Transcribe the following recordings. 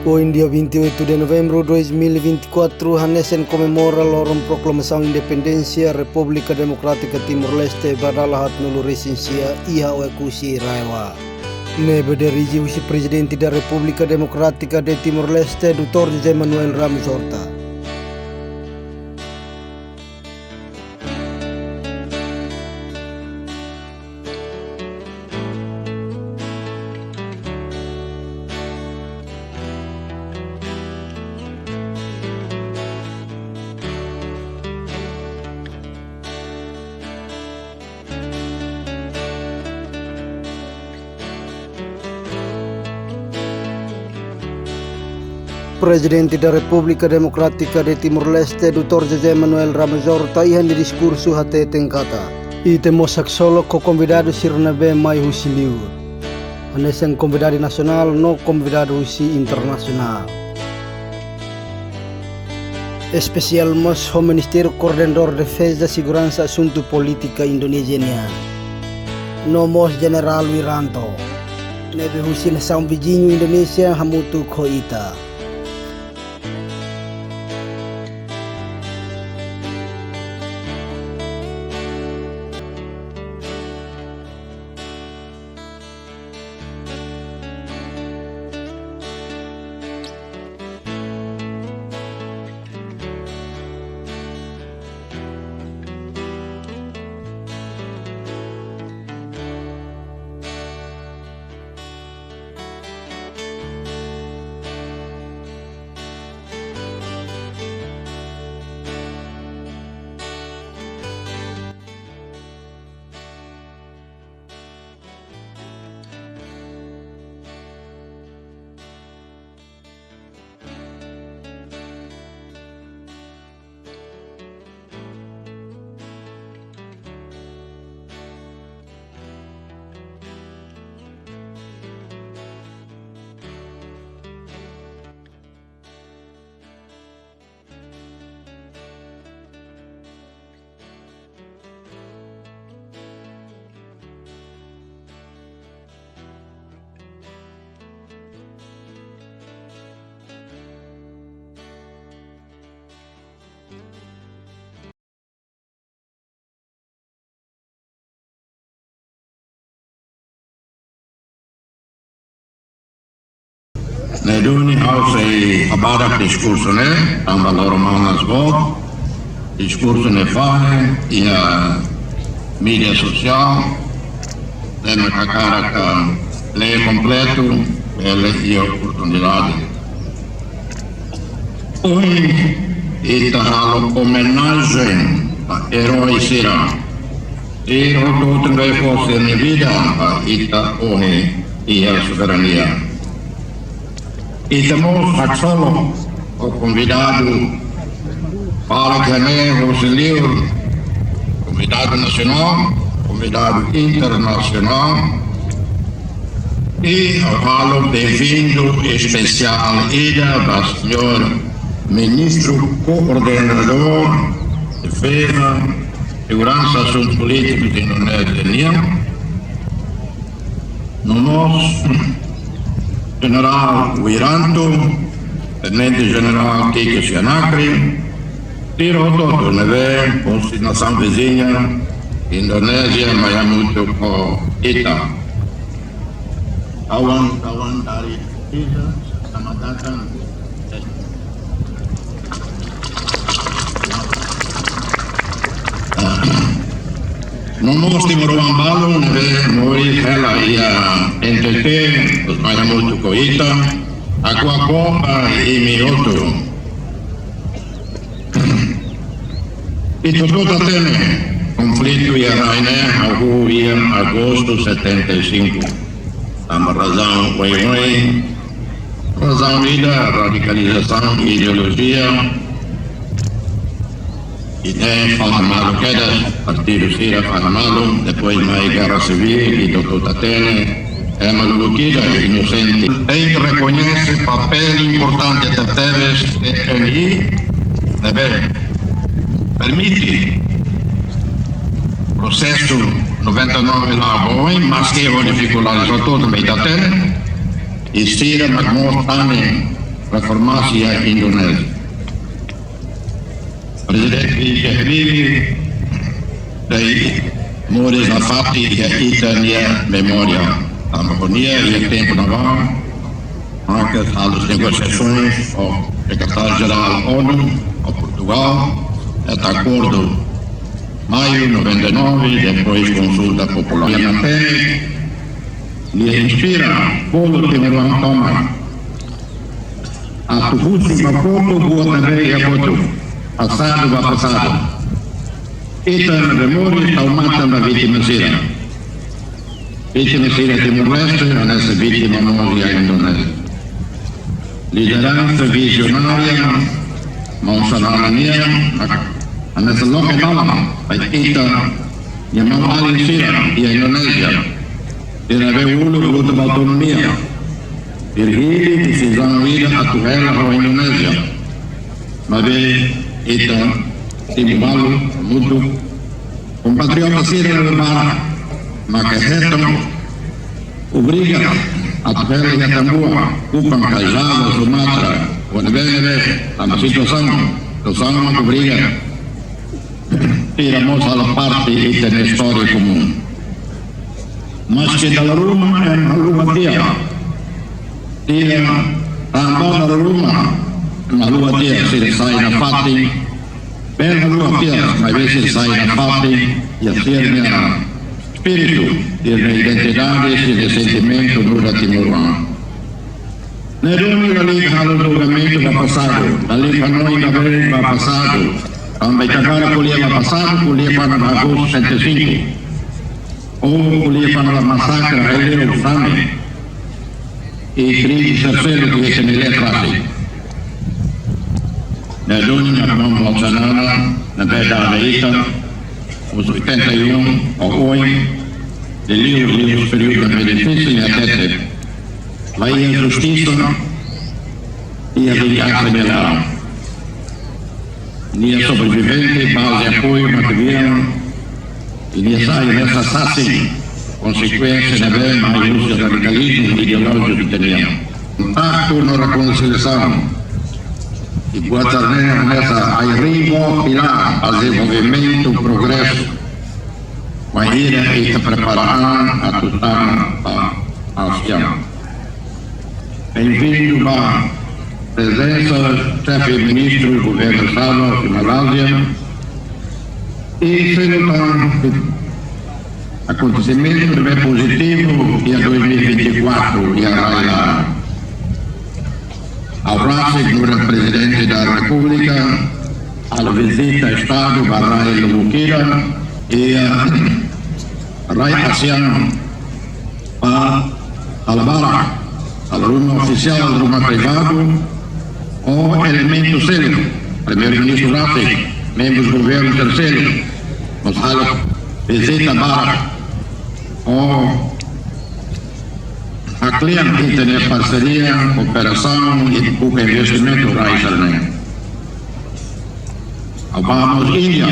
Hoje, dia 28 de novembro de 2024, a Nesen comemora a proclamação de independência República Democrática Timor-Leste badalah nulu resensia iha oekusi raiwa. Nebe derigi usi presidente da República Democrática de Timor-Leste, Dr. José Manuel Ramos Horta. Presidente da República Democrática de Timor-Leste, Dr. José Manuel Ramos Horta, ihan di diskursu hate tengkata. Ite mosak solo ko convidado sirnabe mai husi liur. Anesen convidado nacional no convidado husi internacional. Especial mos ho Ministério Coordenador Defesa Segurança Assunto Política Indonesiana. No mos General Wiranto. Nebe husi nação vizinho Indonesia hamutu ko ita. Neduni hause abarak diskurso ne, amba loro manas vot, diskurso ne fare, ia media social, lema kakara le completo, ele ia oportunidade. Hoje, ita halo homenagem a herói Sira. Sira todo também fosse na vida, a ita hoje ia soberania. E temos solo o convidado para que o convidado nacional, convidado internacional e ao falo bem-vindo especial da senhor ministro coordenador de Defesa, Segurança e Assuntos Políticos de Indonésia, no nosso General Wiranto, Tenente General Kike Sianakri, tiro todo neve, posti nação vizinha, Indonésia, Mayamutu ko ita. Kawan-kawan dari Indonesia, selamat datang. Nomos Timor-Ambalo neve moi hela ia entete os Mayamutu ko ita, aqua bomba e mioto. Ito toda tene conflito ia raine au ia agosto 75. Ama razão foi razão vida radicalização ideologia. Ideia Falhamalo queda, Partido Sira Falhamalo, depois mais Guerra Civil e Dr. Tatene, é uma luquida inocente. Tem que reconhecer o papel importante da TEVES e NI, permite o processo 99 lá bom, mas que é uma dificuldade só toda meio da terra, e Sira Magmor também reformasi Indonesia. Presidente Habibie dai Mores Afati e Itania memória a harmonia e o tempo naval, marca as negociações ao secretário-geral ONU, ao Portugal, este acordo maio 99, depois consulta popular. E até lhe inspira polo Timuruan Toma. A tubusi mapoto boa também é boto. Passado vai passado. Esta memória está matando a vítima sira. Vítima sira Timor-Leste, nessa vítima morre Indonésia. Liderança visionária, Monsanania, nessa longa dala, esta e a mão ali sira e a Indonésia. Ter a ver o luto da autonomia. Pergi decisão ir a Tuela ou a Indonésia. Mas esta Timbalu, mudo, compatriota sira levar, Macahetão, obriga a Tuela e a Tambua, Kupang, Kaisava, Sumatra, Guanabene, a situação obriga tiramos a parte esta na história comum. Mas que da Roma é uma lua dia. Tira a mão da Roma, uma lua dia, se sai na parte, bem na lua dia, mas vezes sai na parte e a ser espírito, ter a identidade e sentimento no Timuruan. Na Roma, ali que o julgamento vai passado, ali que não vai passado, também agora colher vai passado, colher para o agosto 75. Ou colher para a massacre, aí o Sami, e crise terceiro que esse me letrasse. Na Dúnia, na mão Bolsonaro, na verdade, os 81, ou 8, de livros períodos mais difíceis e até vai a justiça e a vingança dela. Nem a sobrevivente, base de apoio material, e nem sai dessa assassina, consequência da bem mais do radicalismo ideológico que temos. Impacto na reconciliação e boa tarde nessa arrivo pilar ao desenvolvimento, progresso, vai ir a preparar a total a ação. Bem-vindo à presença chefe ministro do governo do Estado de Malásia e sendo acontecimento bem positivo e a 2024 e a Raila. Abraço do presidente da República, a visita ao Estado Barrael Bukira e a Raila ASEAN para Alabara, a rumah oficial, rumah privado, ou elemento célebre, primeiro-ministro Rafi, membros do governo terceiro, nos visita Barak, ou a cliente que tem parceria, operação e pouco investimento Raisa. Vamos Índia,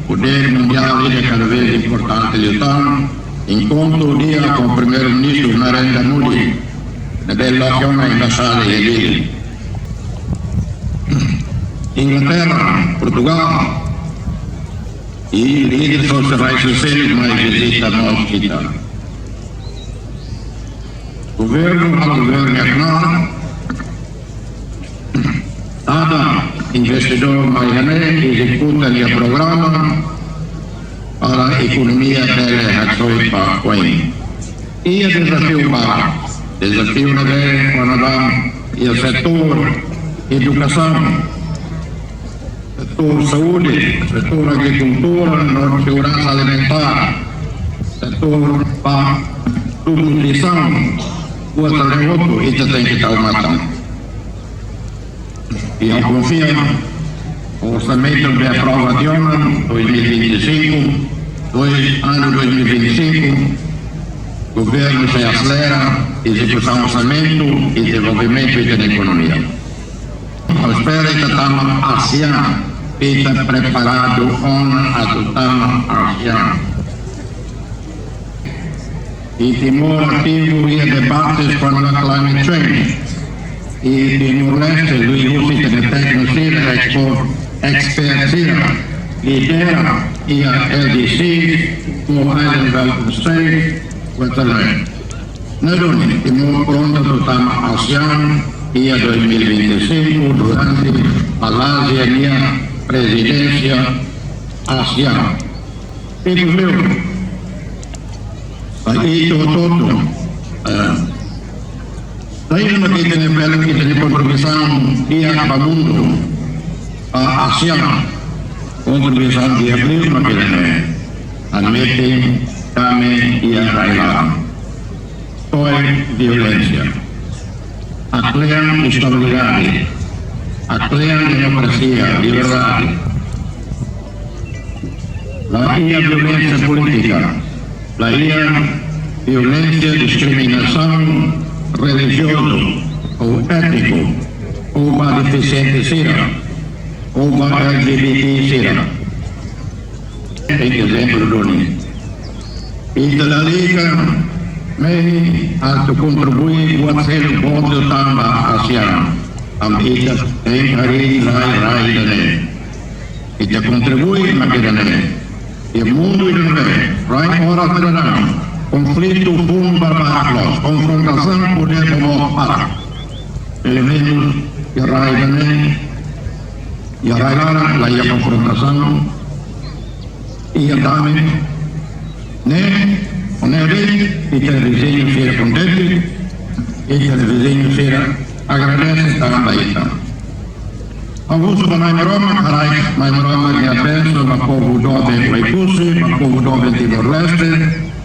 poder mundial é cada vez importante de OTAN, enquanto o dia com o primeiro-ministro Narendra Modi, dell'Unione Nazionale e Inglaterra, Portugal e líderes sociais sociais mais visita nós kita. Governo nacional, cada investidor mais executa o programa para a economia dela Coin. E o desafio na Canadá e o setor educação, setor saúde, setor agricultura, segurança alimentar, setor para nutrição, outra negócio, isso tem que estar matando. E eu confio no orçamento de aprovação 2025, ano 2025, o governo se acelera, execução orçamento e desenvolvimento da economia. Eu espero que estamos ASEAN, está preparado para adotar a ASEAN. E Timor ativo e debates com a climate change. y Timor-Leste, Luis Lucy, Tecnosira, Expertira, lidera i LDC på Island Development State, Guatemala. Nedoni, Timor pronto terutama ASEAN, ia 2025 durante Malaysia dia presidencia ASEAN. Itu meu. Bagi itu todo. Saya makita ni pala kita ni kontribusan dia pa mundo ASEAN. Kontribusan dia beliau makita ni admiting kami ia railan. Soal violencia. Aclean estabilidade, aclean democracia, liberdade. La violencia política, la violencia, discriminação religioso ou étnico, ou uma deficiente sira, ou uma LGBT sira. Tem exemplo do Nini. E da Liga may atau kontribusi buat sel bodo tambah ASEAN am ita teng hari rai dane ita kontribusi makidane ya mundo dane rai ora terang konflito pun berbahaklos konfrontasi poder memopar elemen ya rai dane ya rai la ya konfrontasi iya dame ne Oneri, ita vizinho será contente, ita vizinho será agradece também ita. Abuso para mai Roma, carai, mai Roma que abenço, ma povo dobe vai pusi, ma povo dobe Timor-Leste,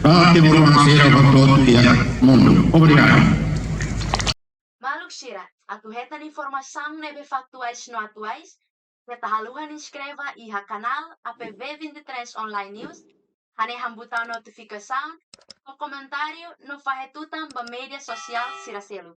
para Timor-Leste será para todo o mundo. Obrigado. Maluk Sirat, atu hetan informação nebe factuais no atuais, beta haluhan inscreva iha canal APV23 Online News, hane hambutan notificação, o comentário no fahetutan ba media sosial siraselu.